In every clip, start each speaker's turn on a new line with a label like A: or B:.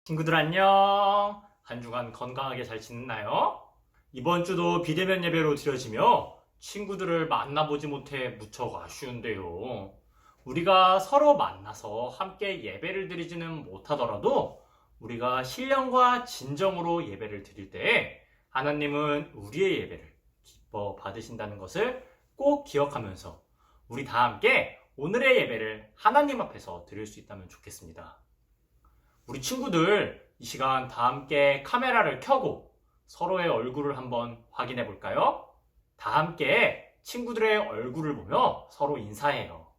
A: 친구들 안녕. 한 주간 건강하게 잘 지냈나요? 이번 주도 비대면 예배로 드려지며 친구들을 만나보지 못해 무척 아쉬운데요. 우리가 서로 만나서 함께 예배를 드리지는 못하더라도 우리가 신령과 진정으로 예배를 드릴 때 하나님은 우리의 예배를 기뻐 받으신다는 것을 꼭 기억하면서 우리 다 함께 오늘의 예배를 하나님 앞에서 드릴 수 있다면 좋겠습니다. 우리 친구들 이 시간 다 함께 카메라를 켜고 서로의 얼굴을 한번 확인해 볼까요? 다 함께 친구들의 얼굴을 보며 서로 인사해요.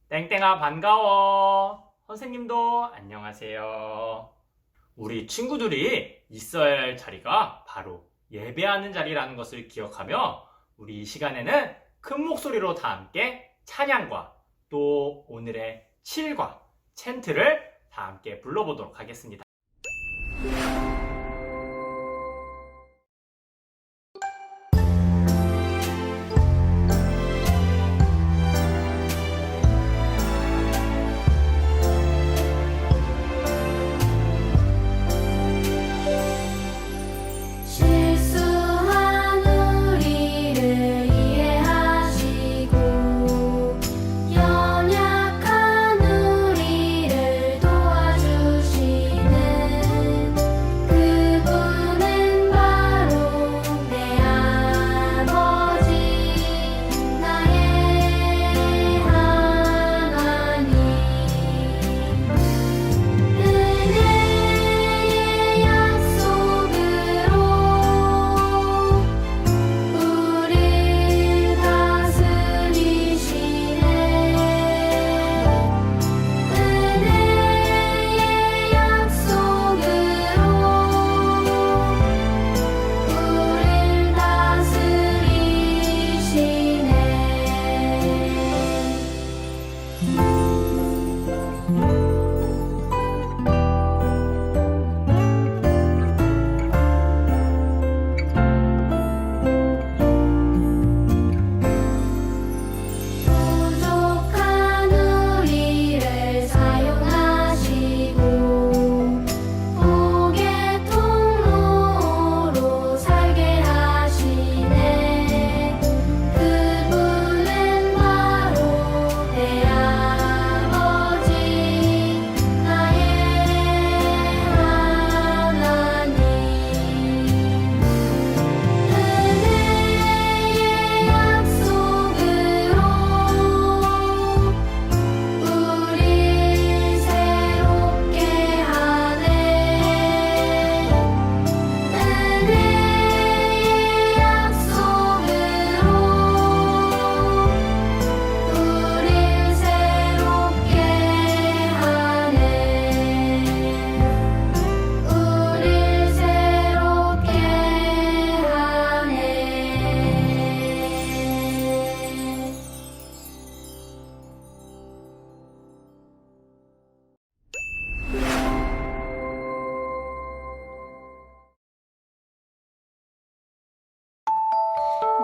A: 땡땡아 반가워. 선생님도 안녕하세요. 우리 친구들이 있어야 할 자리가 바로 예배하는 자리라는 것을 기억하며 우리 이 시간에는 큰 목소리로 다 함께 찬양과 또 오늘의 칠과 챈트를 다 함께 불러보도록 하겠습니다.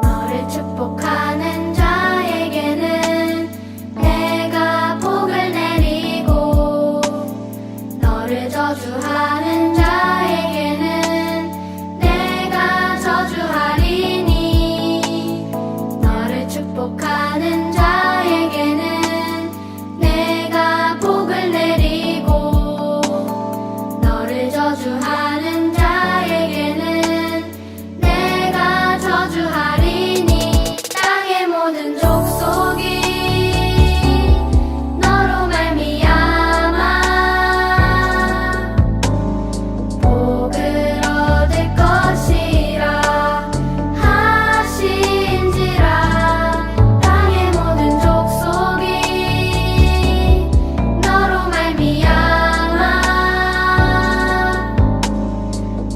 B: 너를 축복하는 자에게는 내가 복을 내리고 너를 저주하는 자에게는 내가 저주하리니 너를 축복하는 자에게는 내가 복을 내리고 너를 저주하는 자에게는 내가 저주하리니 땅의 모든 족속이 너로 말미암아 복을 얻을 것이라 하신지라 땅의 모든 족속이 너로 말미암아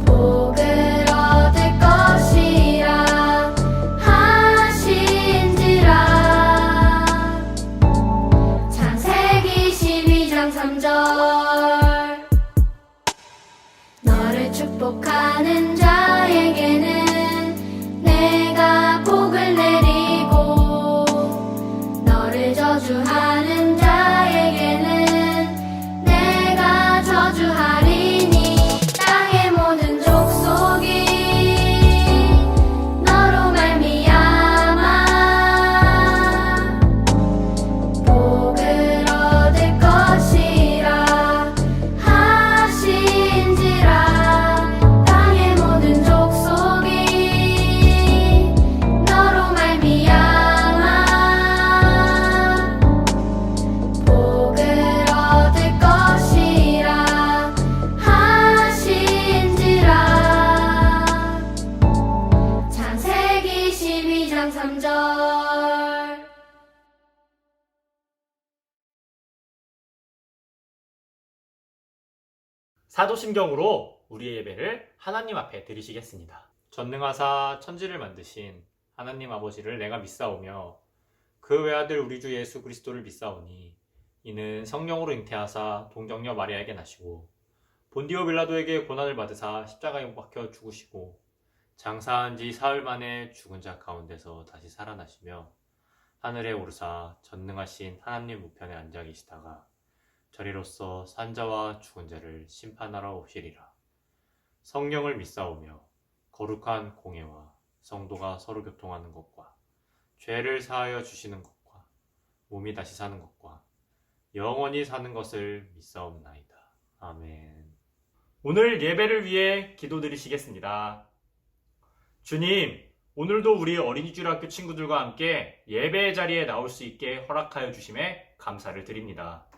B: 복을 얻을 것이라 하신지라 창세기 12장 3절 너를 축복하는 자에게는 내가 복을 내리고 너를 저주하는 자에게는 내가 저주하리
A: 사도신경으로 우리의 예배를 하나님 앞에 드리시겠습니다. 전능하사 천지를 만드신 하나님 아버지를 내가 믿사오며 그 외아들 우리 주 예수 그리스도를 믿사오니 이는 성령으로 잉태하사 동정녀 마리아에게 나시고 본디오 빌라도에게 고난을 받으사 십자가에 못 박혀 죽으시고 장사한 지 사흘 만에 죽은 자 가운데서 다시 살아나시며 하늘에 오르사 전능하신 하나님 우편에 앉아 계시다가 저리로서 산자와 죽은 자를 심판하러 오시리라. 성령을 믿사오며 거룩한 공예와 성도가 서로 교통하는 것과 죄를 사하여 주시는 것과 몸이 다시 사는 것과 영원히 사는 것을 믿사옵나이다. 아멘. 오늘 예배를 위해 기도드리시겠습니다. 주님, 오늘도 우리 어린이주일학교 친구들과 함께 예배의 자리에 나올 수 있게 허락하여 주심에 감사를 드립니다.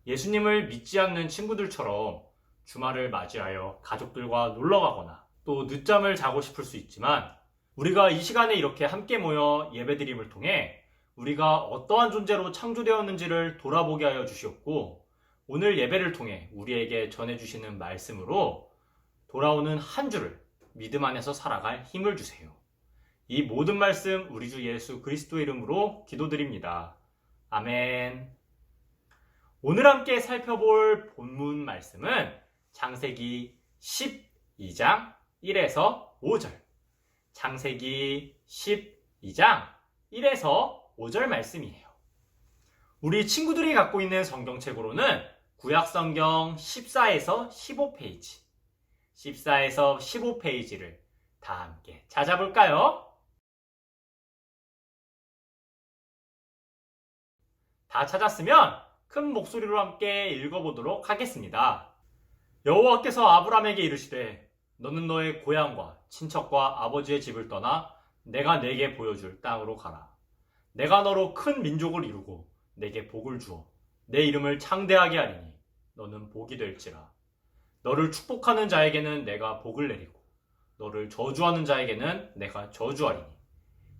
A: 예수님을 믿지 않는 친구들처럼 주말을 맞이하여 가족들과 놀러 가거나 또 늦잠을 자고 싶을 수 있지만 우리가 이 시간에 이렇게 함께 모여 예배드림을 통해 우리가 어떠한 존재로 창조되었는지를 돌아보게 하여 주시옵고 오늘 예배를 통해 우리에게 전해주시는 말씀으로 돌아오는 한 주를 믿음 안에서 살아갈 힘을 주세요. 이 모든 말씀 우리 주 예수 그리스도의 이름으로 기도드립니다. 아멘. 오늘 함께 살펴볼 본문 말씀은 창세기 12장 1에서 5절. 창세기 12장 1에서 5절 말씀이에요. 우리 친구들이 갖고 있는 성경책으로는 구약성경 14에서 15페이지, 14에서 15페이지를 다 함께 찾아볼까요? 다 찾았으면 큰 목소리로 함께 읽어보도록 하겠습니다. 여호와께서 아브람에게 이르시되 너는 너의 고향과 친척과 아버지의 집을 떠나 내가 내게 보여줄 땅으로 가라. 내가 너로 큰 민족을 이루고 내게 복을 주어 내 이름을 창대하게 하리니 너는 복이 될지라. 너를 축복하는 자에게는 내가 복을 내리고 너를 저주하는 자에게는 내가 저주하리니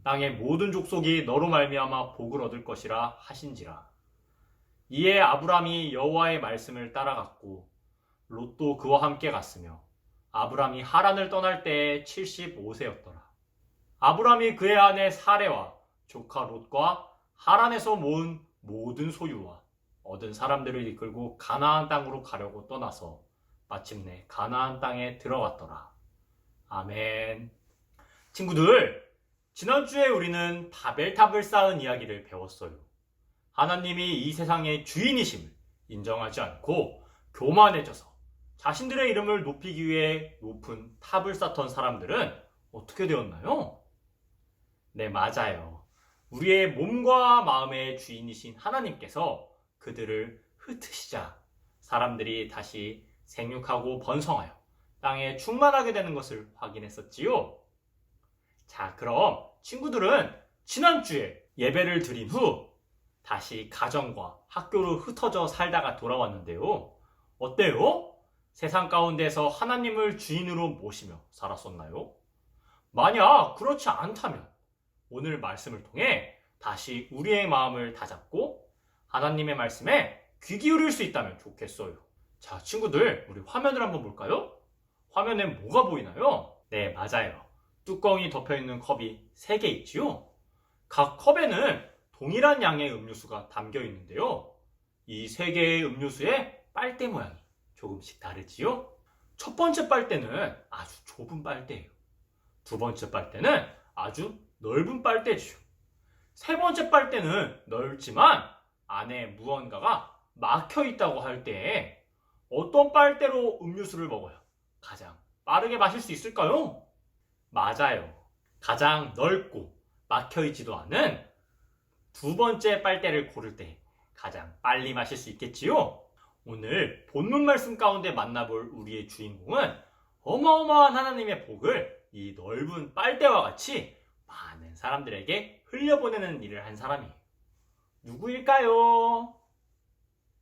A: 땅의 모든 족속이 너로 말미암아 복을 얻을 것이라 하신지라. 이에 아브람이 여호와의 말씀을 따라갔고 롯도 그와 함께 갔으며 아브람이 하란을 떠날 때에 75세였더라. 아브람이 그의 아내 사레와 조카 롯과 하란에서 모은 모든 소유와 얻은 사람들을 이끌고 가나안 땅으로 가려고 떠나서 마침내 가나안 땅에 들어갔더라. 아멘. 친구들, 지난주에 우리는 바벨탑을 쌓은 이야기를 배웠어요. 하나님이 이 세상의 주인이심을 인정하지 않고 교만해져서 자신들의 이름을 높이기 위해 높은 탑을 쌓던 사람들은 어떻게 되었나요? 네, 맞아요. 우리의 몸과 마음의 주인이신 하나님께서 그들을 흩으시자 사람들이 다시 생육하고 번성하여 땅에 충만하게 되는 것을 확인했었지요. 자, 그럼 친구들은 지난주에 예배를 드린 후 다시 가정과 학교로 흩어져 살다가 돌아왔는데요. 어때요? 세상 가운데서 하나님을 주인으로 모시며 살았었나요? 만약 그렇지 않다면 오늘 말씀을 통해 다시 우리의 마음을 다잡고 하나님의 말씀에 귀 기울일 수 있다면 좋겠어요. 자, 친구들, 우리 화면을 한번 볼까요? 화면에 뭐가 보이나요? 네, 맞아요. 뚜껑이 덮여있는 컵이 3개 있지요? 각 컵에는 동일한 양의 음료수가 담겨 있는데요. 이 3개의 음료수의 빨대 모양이 조금씩 다르지요? 첫 번째 빨대는 아주 좁은 빨대예요. 두 번째 빨대는 아주 넓은 빨대지요. 세 번째 빨대는 넓지만 안에 무언가가 막혀 있다고 할 때 어떤 빨대로 음료수를 먹어야 가장 빠르게 마실 수 있을까요? 맞아요. 가장 넓고 막혀있지도 않은 두 번째 빨대를 고를 때 가장 빨리 마실 수 있겠지요? 오늘 본문 말씀 가운데 만나볼 우리의 주인공은 어마어마한 하나님의 복을 이 넓은 빨대와 같이 많은 사람들에게 흘려보내는 일을 한 사람이에요. 누구일까요?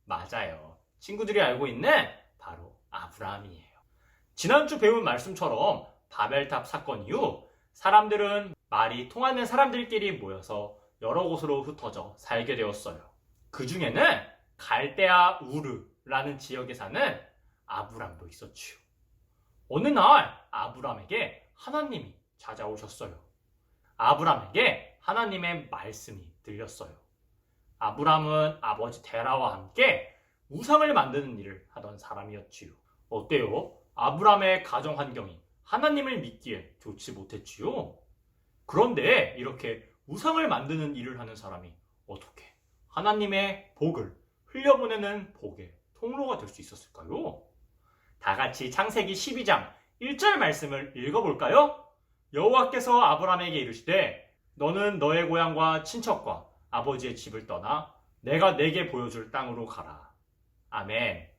A: 맞아요. 친구들이 알고 있는 바로 아브라함이에요. 지난주 배운 말씀처럼 바벨탑 사건 이후 사람들은 말이 통하는 사람들끼리 모여서 여러 곳으로 흩어져 살게 되었어요. 그 중에는 갈대아 우르라는 지역에 사는 아브람도 있었지요. 어느 날 아브람에게 하나님이 찾아오셨어요. 아브람에게 하나님의 말씀이 들렸어요. 아브람은 아버지 데라와 함께 우상을 만드는 일을 하던 사람이었지요. 어때요? 아브람의 가정 환경이 하나님을 믿기에 좋지 못했지요. 그런데 이렇게 우상을 만드는 일을 하는 사람이 어떻게 하나님의 복을 흘려보내는 복의 통로가 될 수 있었을까요? 다 같이 창세기 12장 1절 말씀을 읽어볼까요? 여호와께서 아브람에게 이르시되 너는 너의 고향과 친척과 아버지의 집을 떠나 내가 내게 보여줄 땅으로 가라. 아멘.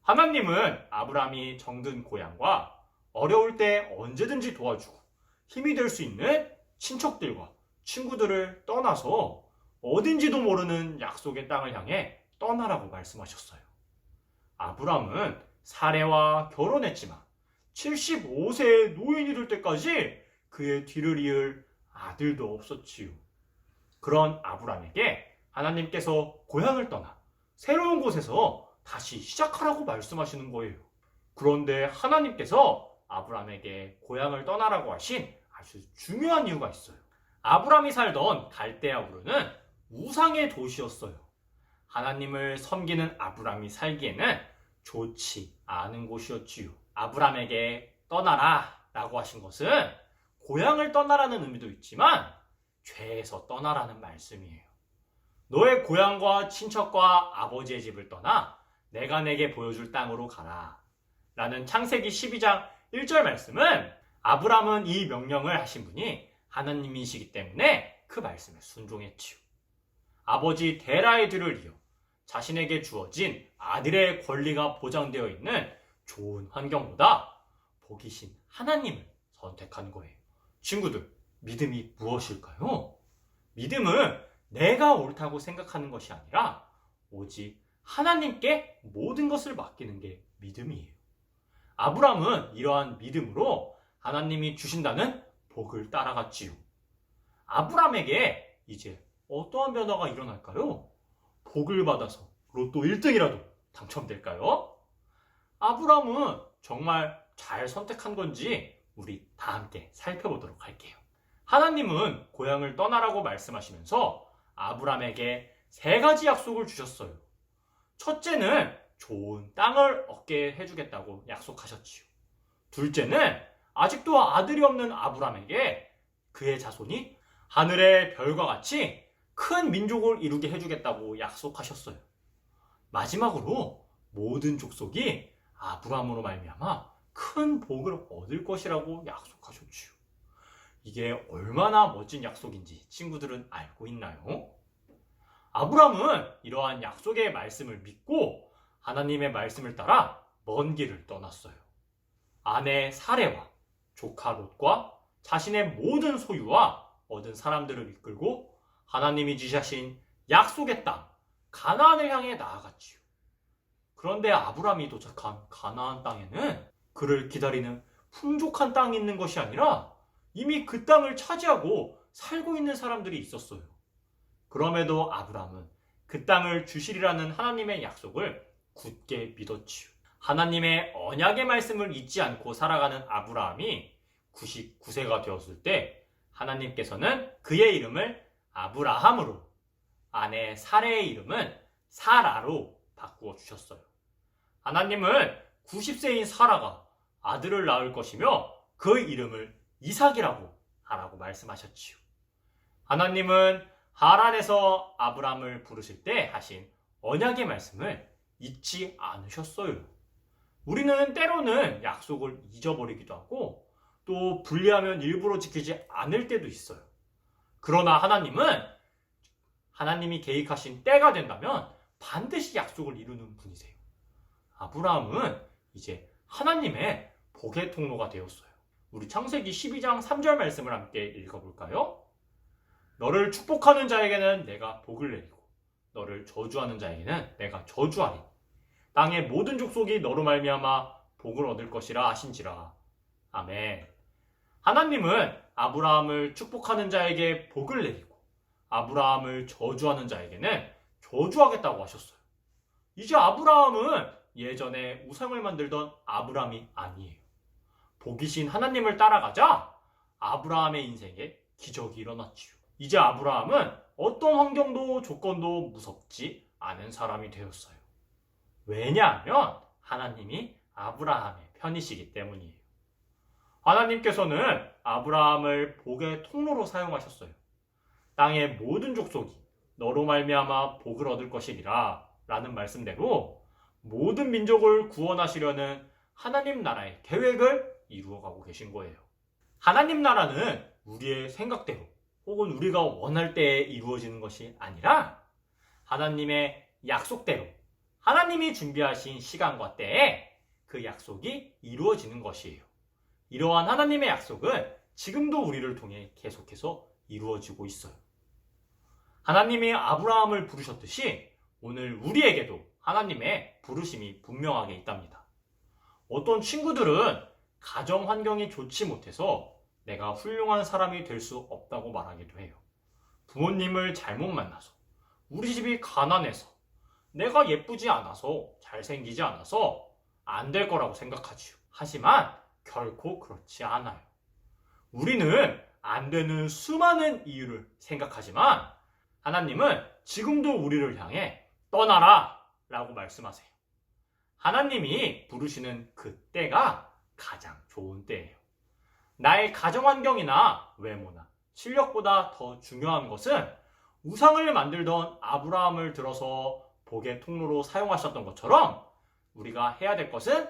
A: 하나님은 아브람이 정든 고향과 어려울 때 언제든지 도와주고 힘이 될 수 있는 친척들과 친구들을 떠나서 어딘지도 모르는 약속의 땅을 향해 떠나라고 말씀하셨어요. 아브람은 사레와 결혼했지만 75세의 노인이 될 때까지 그의 뒤를 이을 아들도 없었지요. 그런 아브람에게 하나님께서 고향을 떠나 새로운 곳에서 다시 시작하라고 말씀하시는 거예요. 그런데 하나님께서 아브람에게 고향을 떠나라고 하신 아주 중요한 이유가 있어요. 아브람이 살던 갈대아 우르는 우상의 도시였어요. 하나님을 섬기는 아브람이 살기에는 좋지 않은 곳이었지요. 아브람에게 떠나라 라고 하신 것은 고향을 떠나라는 의미도 있지만 죄에서 떠나라는 말씀이에요. 너의 고향과 친척과 아버지의 집을 떠나 내가 내게 보여줄 땅으로 가라 라는 창세기 12장 1절 말씀은 아브람은 이 명령을 하신 분이 하나님이시기 때문에 그 말씀에 순종했지요. 아버지 데라의 뒤를 이어 자신에게 주어진 아들의 권리가 보장되어 있는 좋은 환경보다 복이신 하나님을 선택한 거예요. 친구들, 믿음이 무엇일까요? 믿음은 내가 옳다고 생각하는 것이 아니라 오직 하나님께 모든 것을 맡기는 게 믿음이에요. 아브람은 이러한 믿음으로 하나님이 주신다는 복을 따라갔지요. 아브람에게 이제 어떠한 변화가 일어날까요? 복을 받아서 로또 1등이라도 당첨될까요? 아브람은 정말 잘 선택한 건지 우리 다 함께 살펴보도록 할게요. 하나님은 고향을 떠나라고 말씀하시면서 아브람에게 3가지 약속을 주셨어요. 첫째는 좋은 땅을 얻게 해주겠다고 약속하셨지요. 둘째는 아직도 아들이 없는 아브람에게 그의 자손이 하늘의 별과 같이 큰 민족을 이루게 해주겠다고 약속하셨어요. 마지막으로 모든 족속이 아브람으로 말미암아 큰 복을 얻을 것이라고 약속하셨지요. 이게 얼마나 멋진 약속인지 친구들은 알고 있나요? 아브람은 이러한 약속의 말씀을 믿고 하나님의 말씀을 따라 먼 길을 떠났어요. 아내 사레와 조카 롯과 자신의 모든 소유와 얻은 사람들을 이끌고 하나님이 지시하신 약속의 땅 가나안을 향해 나아갔지요. 그런데 아브람이 도착한 가나안 땅에는 그를 기다리는 풍족한 땅이 있는 것이 아니라 이미 그 땅을 차지하고 살고 있는 사람들이 있었어요. 그럼에도 아브람은 그 땅을 주시리라는 하나님의 약속을 굳게 믿었지요. 하나님의 언약의 말씀을 잊지 않고 살아가는 아브라함이 99세가 되었을 때 하나님께서는 그의 이름을 아브라함으로, 아내 사레의 이름은 사라로 바꾸어 주셨어요. 하나님은 90세인 사라가 아들을 낳을 것이며 그 이름을 이삭이라고 하라고 말씀하셨지요. 하나님은 하란에서 아브람을 부르실 때 하신 언약의 말씀을 잊지 않으셨어요. 우리는 때로는 약속을 잊어버리기도 하고 또 분리하면 일부러 지키지 않을 때도 있어요. 그러나 하나님은 하나님이 계획하신 때가 된다면 반드시 약속을 이루는 분이세요. 아브라함은 이제 하나님의 복의 통로가 되었어요. 우리 창세기 12장 3절 말씀을 함께 읽어볼까요? 너를 축복하는 자에게는 내가 복을 내리고 너를 저주하는 자에게는 내가 저주하리. 땅의 모든 족속이 너로 말미암아 복을 얻을 것이라 하신지라. 아멘. 하나님은 아브라함을 축복하는 자에게 복을 내리고 아브라함을 저주하는 자에게는 저주하겠다고 하셨어요. 이제 아브라함은 예전에 우상을 만들던 아브라함이 아니에요. 복이신 하나님을 따라가자 아브라함의 인생에 기적이 일어났지요. 이제 아브라함은 어떤 환경도 조건도 무섭지 않은 사람이 되었어요. 왜냐하면 하나님이 아브라함의 편이시기 때문이에요. 하나님께서는 아브라함을 복의 통로로 사용하셨어요. 땅의 모든 족속이 너로 말미암아 복을 얻을 것이리라 라는 말씀대로 모든 민족을 구원하시려는 하나님 나라의 계획을 이루어가고 계신 거예요. 하나님 나라는 우리의 생각대로 혹은 우리가 원할 때에 이루어지는 것이 아니라 하나님의 약속대로 하나님이 준비하신 시간과 때에 그 약속이 이루어지는 것이에요. 이러한 하나님의 약속은 지금도 우리를 통해 계속해서 이루어지고 있어요. 하나님이 아브라함을 부르셨듯이 오늘 우리에게도 하나님의 부르심이 분명하게 있답니다. 어떤 친구들은 가정 환경이 좋지 못해서 내가 훌륭한 사람이 될 수 없다고 말하기도 해요. 부모님을 잘못 만나서, 우리 집이 가난해서, 내가 예쁘지 않아서, 잘생기지 않아서 안 될 거라고 생각하지요. 하지만 결코 그렇지 않아요. 우리는 안 되는 수많은 이유를 생각하지만 하나님은 지금도 우리를 향해 떠나라 라고 말씀하세요. 하나님이 부르시는 그 때가 가장 좋은 때예요. 나의 가정 환경이나 외모나 실력보다 더 중요한 것은 우상을 만들던 아브라함을 들어서 복의 통로로 사용하셨던 것처럼 우리가 해야 될 것은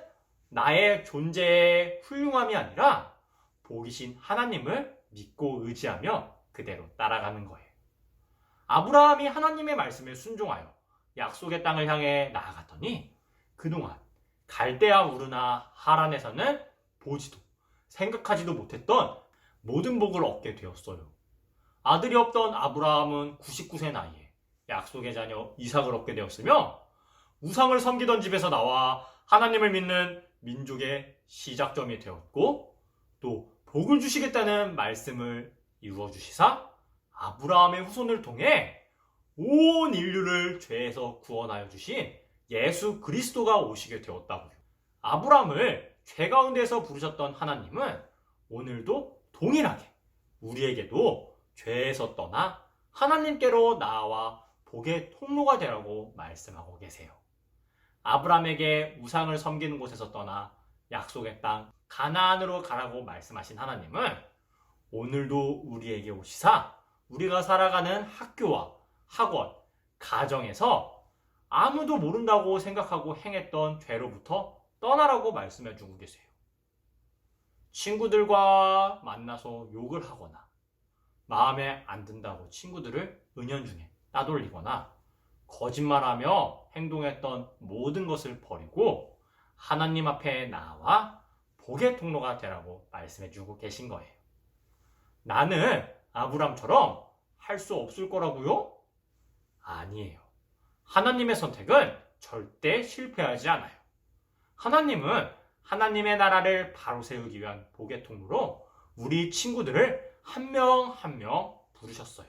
A: 나의 존재의 훌륭함이 아니라 복이신 하나님을 믿고 의지하며 그대로 따라가는 거예요. 아브라함이 하나님의 말씀에 순종하여 약속의 땅을 향해 나아갔더니 그동안 갈대아 우르나 하란에서는 보지도 생각하지도 못했던 모든 복을 얻게 되었어요. 아들이 없던 아브라함은 99세 나이에 약속의 자녀 이삭을 얻게 되었으며 우상을 섬기던 집에서 나와 하나님을 믿는 민족의 시작점이 되었고 또 복을 주시겠다는 말씀을 이루어 주시사 아브라함의 후손을 통해 온 인류를 죄에서 구원하여 주신 예수 그리스도가 오시게 되었다고요. 아브라함을 죄 가운데서 부르셨던 하나님은 오늘도 동일하게 우리에게도 죄에서 떠나 하나님께로 나아와 복의 통로가 되라고 말씀하고 계세요. 아브라함에게 우상을 섬기는 곳에서 떠나 약속의 땅 가나안으로 가라고 말씀하신 하나님은 오늘도 우리에게 오시사 우리가 살아가는 학교와 학원, 가정에서 아무도 모른다고 생각하고 행했던 죄로부터 떠나라고 말씀해 주고 계세요. 친구들과 만나서 욕을 하거나 마음에 안 든다고 친구들을 은연중에 따돌리거나 거짓말하며 행동했던 모든 것을 버리고 하나님 앞에 나와 복의 통로가 되라고 말씀해 주고 계신 거예요. 나는 아브람처럼 할 수 없을 거라고요? 아니에요. 하나님의 선택은 절대 실패하지 않아요. 하나님은 하나님의 나라를 바로 세우기 위한 복의 통로로 우리 친구들을 한 명 한 명 부르셨어요.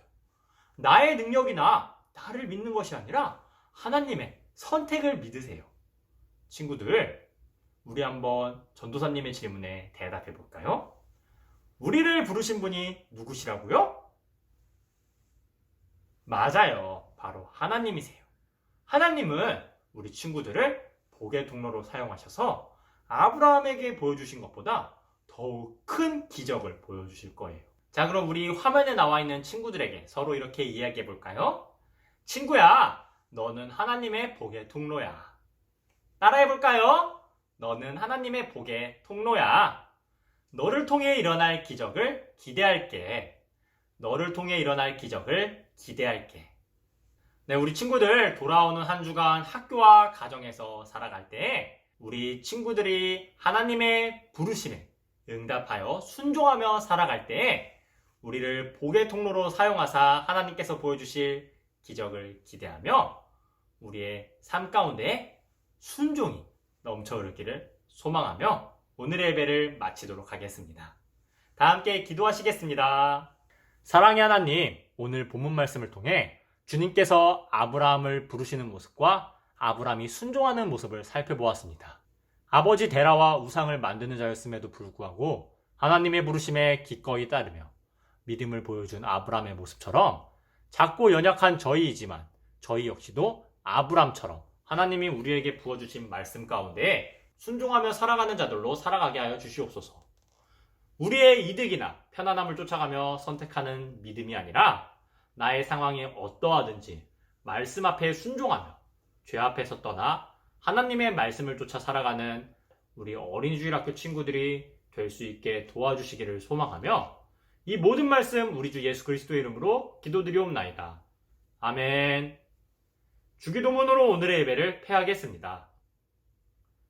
A: 나의 능력이나 나를 믿는 것이 아니라 하나님의 선택을 믿으세요. 친구들, 우리 한번 전도사님의 질문에 대답해 볼까요? 우리를 부르신 분이 누구시라고요? 맞아요. 바로 하나님이세요. 하나님은 우리 친구들을 복의 통로로 사용하셔서 아브라함에게 보여주신 것보다 더욱 큰 기적을 보여주실 거예요. 자, 그럼 우리 화면에 나와 있는 친구들에게 서로 이렇게 이야기해 볼까요? 친구야, 너는 하나님의 복의 통로야. 따라해 볼까요? 너는 하나님의 복의 통로야. 너를 통해 일어날 기적을 기대할게. 너를 통해 일어날 기적을 기대할게. 네, 우리 친구들 돌아오는 한 주간 학교와 가정에서 살아갈 때 우리 친구들이 하나님의 부르심에 응답하여 순종하며 살아갈 때 우리를 복의 통로로 사용하사 하나님께서 보여주실 기적을 기대하며 우리의 삶 가운데 순종이 넘쳐 흐르기를 소망하며 오늘의 예배를 마치도록 하겠습니다. 다 함께 기도하시겠습니다. 사랑의 하나님, 오늘 본문 말씀을 통해 주님께서 아브라함을 부르시는 모습과 아브람이 순종하는 모습을 살펴보았습니다. 아버지 데라와 우상을 만드는 자였음에도 불구하고 하나님의 부르심에 기꺼이 따르며 믿음을 보여준 아브람의 모습처럼 작고 연약한 저희이지만 저희 역시도 아브람처럼 하나님이 우리에게 부어주신 말씀 가운데 순종하며 살아가는 자들로 살아가게 하여 주시옵소서. 우리의 이득이나 편안함을 쫓아가며 선택하는 믿음이 아니라 나의 상황이 어떠하든지 말씀 앞에 순종하며 죄 앞에서 떠나 하나님의 말씀을 쫓아 살아가는 우리 어린이주일학교 친구들이 될 수 있게 도와주시기를 소망하며 이 모든 말씀 우리 주 예수 그리스도의 이름으로 기도드리옵나이다. 아멘. 주기도문으로 오늘의 예배를 폐하겠습니다.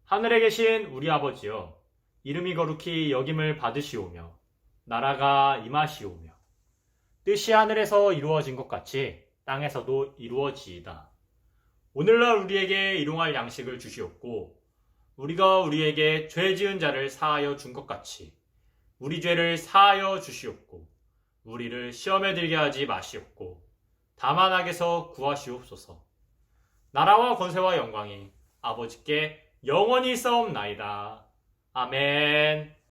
A: 하늘에 계신 우리 아버지여, 이름이 거룩히 여김을 받으시오며 나라가 임하시오며 뜻이 하늘에서 이루어진 것 같이 땅에서도 이루어지이다. 오늘날 우리에게 일용할 양식을 주시옵고 우리가 우리에게 죄 지은 자를 사하여 준 것 같이 우리 죄를 사하여 주시옵고 우리를 시험에 들게 하지 마시옵고 다만 악에서 구하시옵소서. 나라와 권세와 영광이 아버지께 영원히 있사옵나이다. 아멘.